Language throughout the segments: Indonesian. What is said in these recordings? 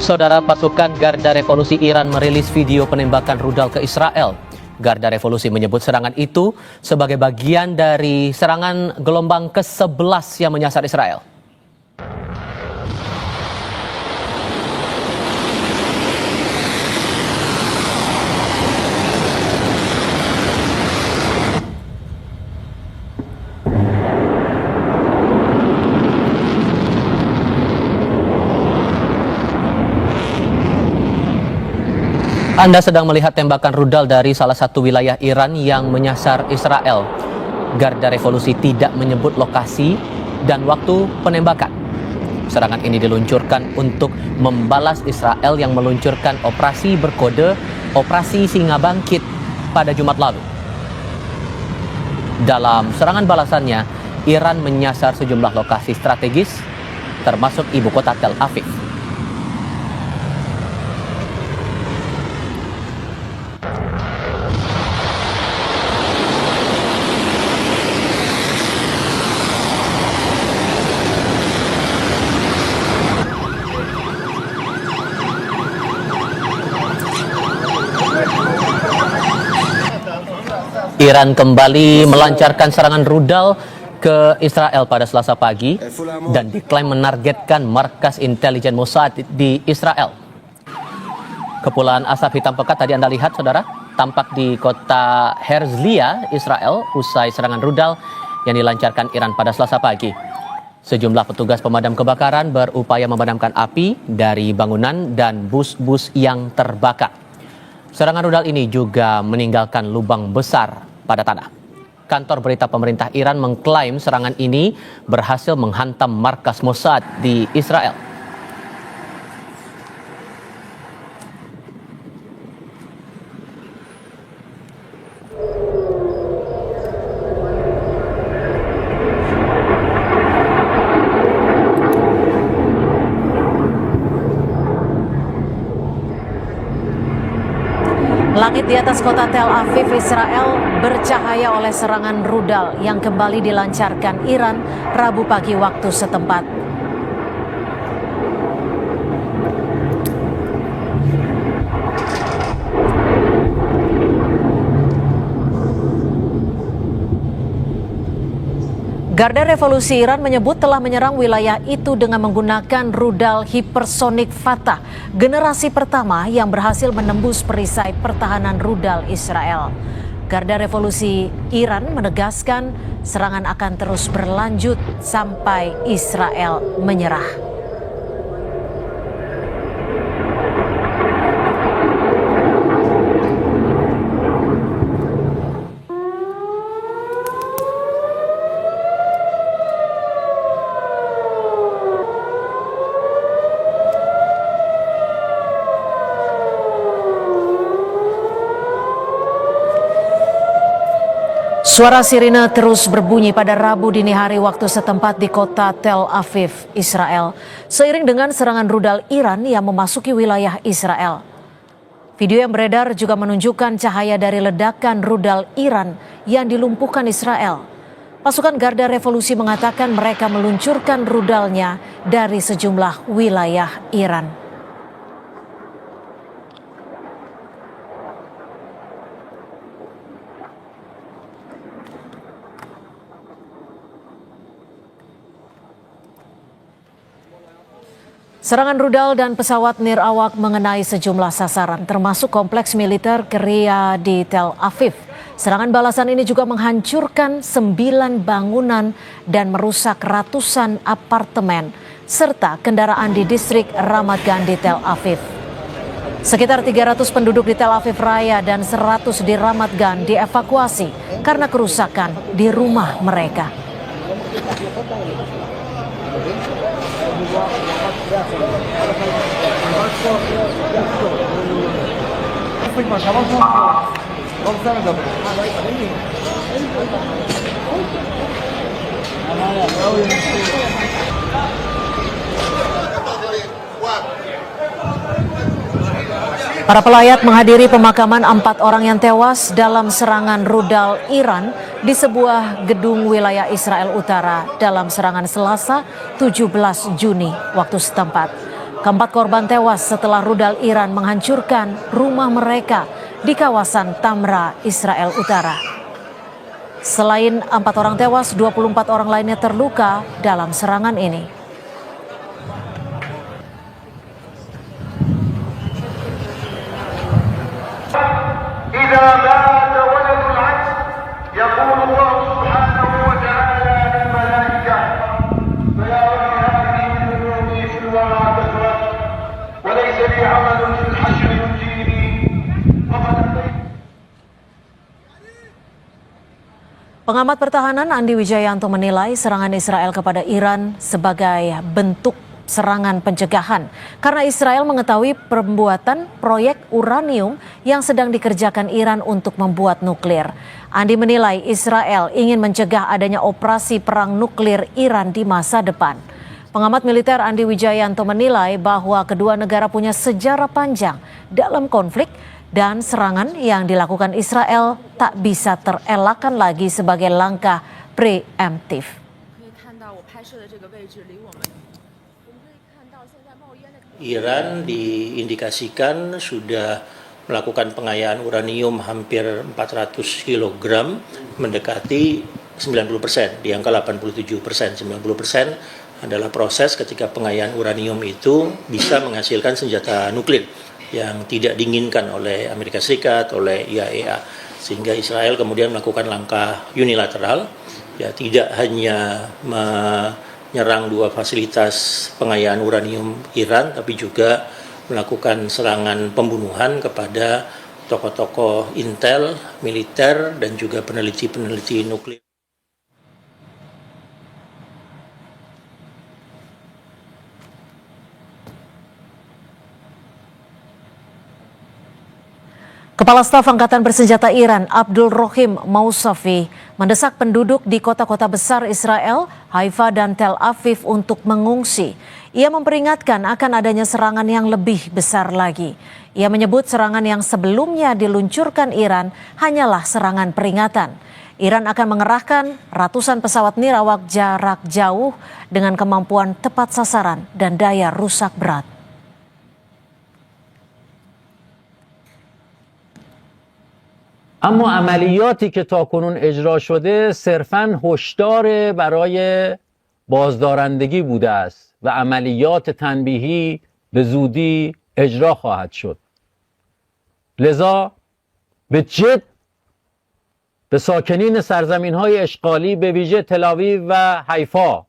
Saudara, pasukan Garda Revolusi Iran merilis video penembakan rudal ke Israel. Garda Revolusi menyebut serangan itu sebagai bagian dari serangan gelombang ke-11 yang menyasar Israel. Anda sedang melihat tembakan rudal dari salah satu wilayah Iran yang menyasar Israel. Garda Revolusi tidak menyebut lokasi dan waktu penembakan. Serangan ini diluncurkan untuk membalas Israel yang meluncurkan operasi berkode Operasi Singa Bangkit pada Jumat lalu. Dalam serangan balasannya, Iran menyasar sejumlah lokasi strategis, termasuk ibu kota Tel Aviv. Iran kembali melancarkan serangan rudal ke Israel pada Selasa pagi dan diklaim menargetkan markas intelijen Mossad di Israel. Kepulan asap hitam pekat tadi Anda lihat, saudara, tampak di kota Herzliya, Israel, usai serangan rudal yang dilancarkan Iran pada Selasa pagi. Sejumlah petugas pemadam kebakaran berupaya memadamkan api dari bangunan dan bus-bus yang terbakar. Serangan rudal ini juga meninggalkan lubang besar pada tanah. Kantor berita pemerintah Iran mengklaim serangan ini berhasil menghantam markas Mossad di Israel. Langit di atas kota Tel Aviv, Israel bercahaya oleh serangan rudal yang kembali dilancarkan Iran Rabu pagi waktu setempat. Garda Revolusi Iran menyebut telah menyerang wilayah itu dengan menggunakan rudal hipersonik Fatah, generasi pertama yang berhasil menembus perisai pertahanan rudal Israel. Garda Revolusi Iran menegaskan serangan akan terus berlanjut sampai Israel menyerah. Suara sirine terus berbunyi pada Rabu dini hari waktu setempat di kota Tel Aviv, Israel, seiring dengan serangan rudal Iran yang memasuki wilayah Israel. Video yang beredar juga menunjukkan cahaya dari ledakan rudal Iran yang dilumpuhkan Israel. Pasukan Garda Revolusi mengatakan mereka meluncurkan rudalnya dari sejumlah wilayah Iran. Serangan rudal dan pesawat nirawak mengenai sejumlah sasaran, termasuk kompleks militer Keria di Tel Aviv. Serangan balasan ini juga menghancurkan 9 bangunan dan merusak ratusan apartemen, serta kendaraan di distrik Ramat Gan di Tel Aviv. Sekitar 300 penduduk di Tel Aviv Raya dan 100 di Ramat Gan dievakuasi karena kerusakan di rumah mereka. Para pelayat menghadiri pemakaman 4 orang yang tewas dalam serangan rudal Iran di sebuah gedung wilayah Israel Utara dalam serangan Selasa 17 Juni waktu setempat. Keempat korban tewas setelah rudal Iran menghancurkan rumah mereka di kawasan Tamra, Israel Utara. Selain 4 orang tewas, 24 orang lainnya terluka dalam serangan ini. Pengamat pertahanan Andi Wijayanto menilai serangan Israel kepada Iran sebagai bentuk serangan pencegahan karena Israel mengetahui pembuatan proyek uranium yang sedang dikerjakan Iran untuk membuat nuklir. Andi menilai Israel ingin mencegah adanya operasi perang nuklir Iran di masa depan. Pengamat militer Andi Wijayanto menilai bahwa kedua negara punya sejarah panjang dalam konflik dan serangan yang dilakukan Israel tak bisa terelakkan lagi sebagai langkah preemptif. Iran diindikasikan sudah melakukan pengayaan uranium hampir 400 kg, mendekati 90%, di angka 87%. 90% adalah proses ketika pengayaan uranium itu bisa menghasilkan senjata nuklir yang tidak diinginkan oleh Amerika Serikat, oleh IAEA, sehingga Israel kemudian melakukan langkah unilateral, ya tidak hanya menyerang 2 fasilitas pengayaan uranium Iran, tapi juga melakukan serangan pembunuhan kepada tokoh-tokoh intel, militer, dan juga peneliti-peneliti nuklir. Kepala Staf Angkatan Bersenjata Iran Abdul Rohim Mousavi mendesak penduduk di kota-kota besar Israel, Haifa dan Tel Aviv untuk mengungsi. Ia memperingatkan akan adanya serangan yang lebih besar lagi. Ia menyebut serangan yang sebelumnya diluncurkan Iran hanyalah serangan peringatan. Iran akan mengerahkan ratusan pesawat nirawak jarak jauh dengan kemampuan tepat sasaran dan daya rusak berat. اما عملیاتی که تاکنون اجرا شده صرفاً هشدار برای بازدارندگی بوده است و عملیات تنبیهی به زودی اجرا خواهد شد. لذا به جد به ساکنین سرزمین‌های اشغالی به ویژه تل‌آویو و حیفا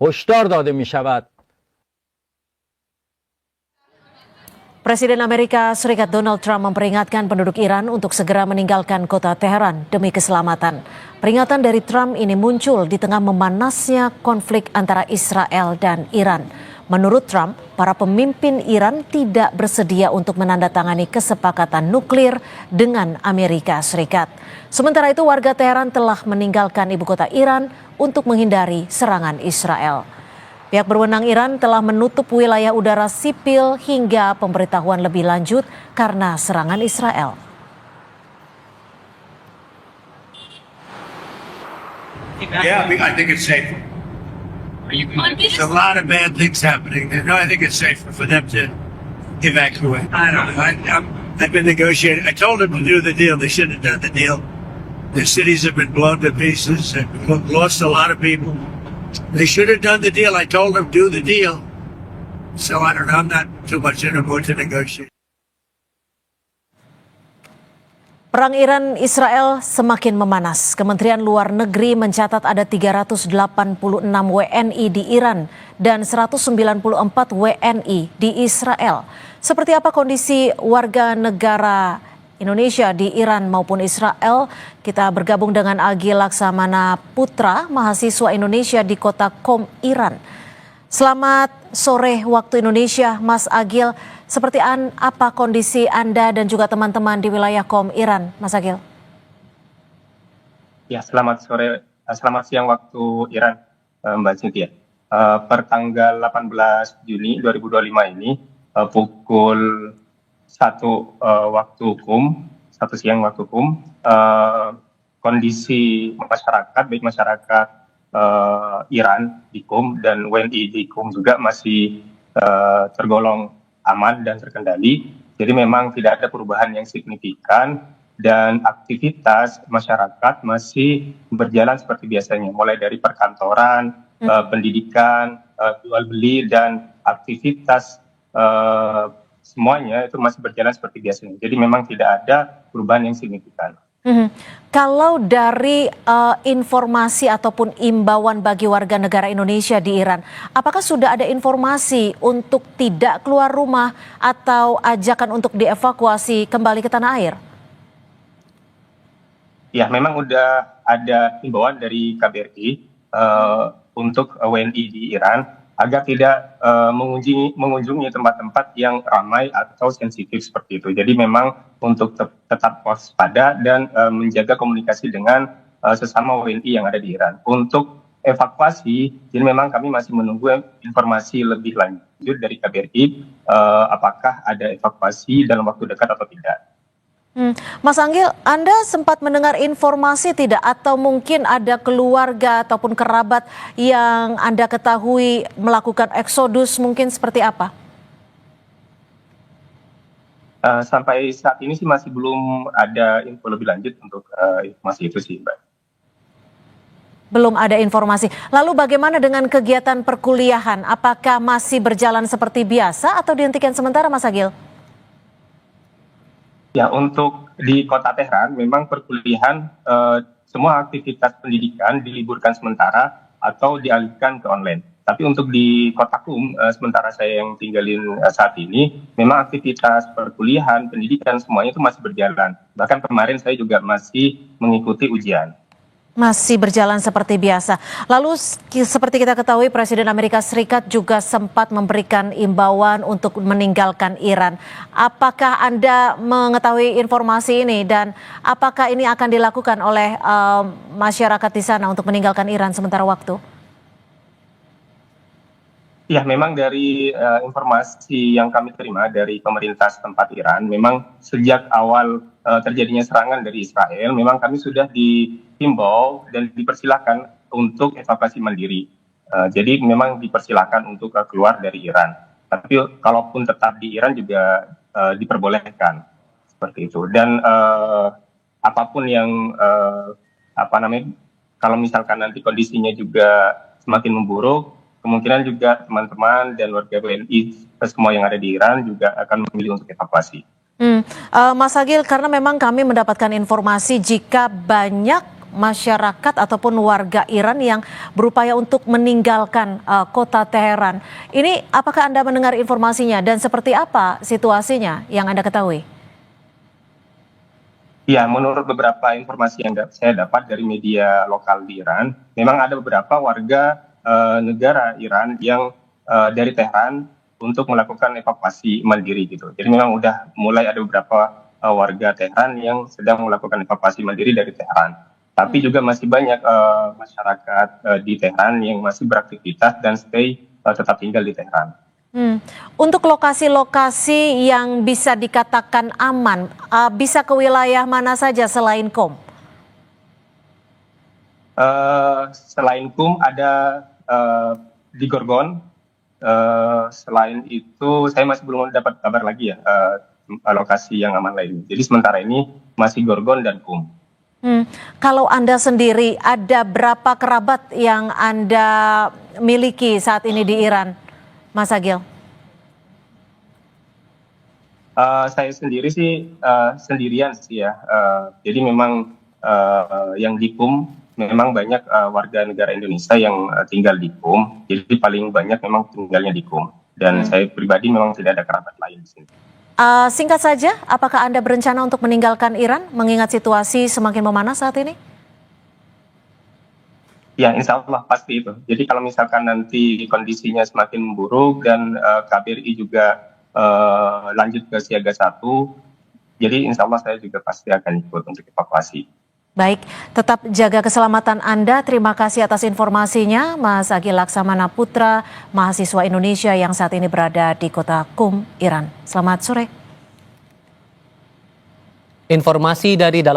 هشدار داده می‌شود. Presiden Amerika Serikat Donald Trump memperingatkan penduduk Iran untuk segera meninggalkan kota Teheran demi keselamatan. Peringatan dari Trump ini muncul di tengah memanasnya konflik antara Israel dan Iran. Menurut Trump, para pemimpin Iran tidak bersedia untuk menandatangani kesepakatan nuklir dengan Amerika Serikat. Sementara itu, warga Teheran telah meninggalkan ibu kota Iran untuk menghindari serangan Israel. Pihak berwenang Iran telah menutup wilayah udara sipil hingga pemberitahuan lebih lanjut karena serangan Israel. Yeah, I think it's safer. There's a lot of bad things happening. No, I think it's safer for them to evacuate. I don't know. I've been negotiating. I told them to do the deal. They shouldn't have done the deal. The cities have been blown to pieces and lost a lot of people. They should have done the deal. I told them do the deal. So I don't know. I'm not too much in a mood to negotiate. Perang Iran-Israel semakin memanas. Kementerian Luar Negeri mencatat ada 386 WNI di Iran dan 194 WNI di Israel. Seperti apa kondisi warga negara Indonesia di Iran maupun Israel? Kita bergabung dengan Agil Laksamana Putra, mahasiswa Indonesia di kota Qom, Iran. Selamat sore waktu Indonesia, Mas Agil. Seperti apa kondisi Anda dan juga teman-teman di wilayah Qom, Iran, Mas Agil? Ya, selamat sore, selamat siang waktu Iran, Mbak Cynthia. Per tanggal 18 Juni 2025 ini, pukul 1 waktu hukum, 1 siang waktu hukum, kondisi masyarakat, baik masyarakat Iran di Qom dan WNI di Qom juga masih tergolong aman dan terkendali. Jadi memang tidak ada perubahan yang signifikan dan aktivitas masyarakat masih berjalan seperti biasanya, mulai dari perkantoran, pendidikan, jual beli dan aktivitas semuanya itu masih berjalan seperti biasanya. Jadi memang tidak ada perubahan yang signifikan. Kalau dari informasi ataupun imbauan bagi warga negara Indonesia di Iran, apakah sudah ada informasi untuk tidak keluar rumah atau ajakan untuk dievakuasi kembali ke tanah air? Ya, memang udah ada imbauan dari KBRI untuk WNI di Iran agar tidak mengunjungi tempat-tempat yang ramai atau sensitif seperti itu. Jadi memang untuk tetap waspada dan menjaga komunikasi dengan sesama WNI yang ada di Iran. Untuk evakuasi, jadi memang kami masih menunggu informasi lebih lanjut dari KBRI apakah ada evakuasi dalam waktu dekat atau tidak. Mas Anggil, Anda sempat mendengar informasi tidak atau mungkin ada keluarga ataupun kerabat yang Anda ketahui melakukan eksodus mungkin seperti apa? Sampai saat ini sih masih belum ada info lebih lanjut untuk informasi itu sih, Mbak. Belum ada informasi. Lalu bagaimana dengan kegiatan perkuliahan? Apakah masih berjalan seperti biasa atau dihentikan sementara, Mas Anggil? Ya, untuk di kota Tehran memang perkuliahan semua aktivitas pendidikan diliburkan sementara atau dialihkan ke online. Tapi untuk di kota Qum, sementara saya yang tinggalin saat ini, memang aktivitas perkuliahan, pendidikan semuanya itu masih berjalan. Bahkan kemarin saya juga masih mengikuti ujian. Masih berjalan seperti biasa. Lalu seperti kita ketahui Presiden Amerika Serikat juga sempat memberikan imbauan untuk meninggalkan Iran. Apakah Anda mengetahui informasi ini dan apakah ini akan dilakukan oleh masyarakat di sana untuk meninggalkan Iran sementara waktu? Ya, memang dari informasi yang kami terima dari pemerintah setempat Iran, memang sejak awal terjadinya serangan dari Israel, memang kami sudah dihimbau dan dipersilakan untuk evakuasi mandiri. Jadi memang dipersilakan untuk keluar dari Iran. Tapi kalaupun tetap di Iran juga diperbolehkan seperti itu. Dan apapun yang kalau misalkan nanti kondisinya juga semakin memburuk, kemungkinan juga teman-teman dan warga WNI semua yang ada di Iran juga akan memilih untuk evakuasi. Mas Agil, karena memang kami mendapatkan informasi jika banyak masyarakat ataupun warga Iran yang berupaya untuk meninggalkan kota Teheran. Ini apakah Anda mendengar informasinya dan seperti apa situasinya yang Anda ketahui? Ya, menurut beberapa informasi yang saya dapat dari media lokal di Iran, memang ada beberapa warga negara Iran yang dari Tehran untuk melakukan evakuasi mandiri gitu. Jadi memang udah mulai ada beberapa warga Tehran yang sedang melakukan evakuasi mandiri dari Tehran. Tapi juga masih banyak masyarakat di Tehran yang masih beraktivitas dan tetap tinggal di Tehran. Untuk lokasi-lokasi yang bisa dikatakan aman, bisa ke wilayah mana saja selain Qom? Selain Qum ada di Gorgon. Selain itu saya masih belum dapat kabar lagi ya lokasi yang aman lain. Jadi sementara ini masih Gorgon dan Qum. Kalau Anda sendiri ada berapa kerabat yang Anda miliki saat ini di Iran, Mas Agil? Saya sendiri sih sendirian sih ya. Jadi memang yang di Qum memang banyak warga negara Indonesia yang tinggal di Qum. Jadi paling banyak memang tinggalnya di Qum. Dan saya pribadi memang tidak ada kerabat lain di sini. Singkat saja, apakah Anda berencana untuk meninggalkan Iran mengingat situasi semakin memanas saat ini? Ya, insya Allah pasti itu. Jadi kalau misalkan nanti kondisinya semakin memburuk dan KBRI juga lanjut ke siaga 1, jadi insya Allah saya juga pasti akan ikut untuk evakuasi. Baik, tetap jaga keselamatan Anda. Terima kasih atas informasinya, Mas Agil Laksamana Putra, mahasiswa Indonesia yang saat ini berada di kota Qum, Iran. Selamat sore. Informasi dari dalam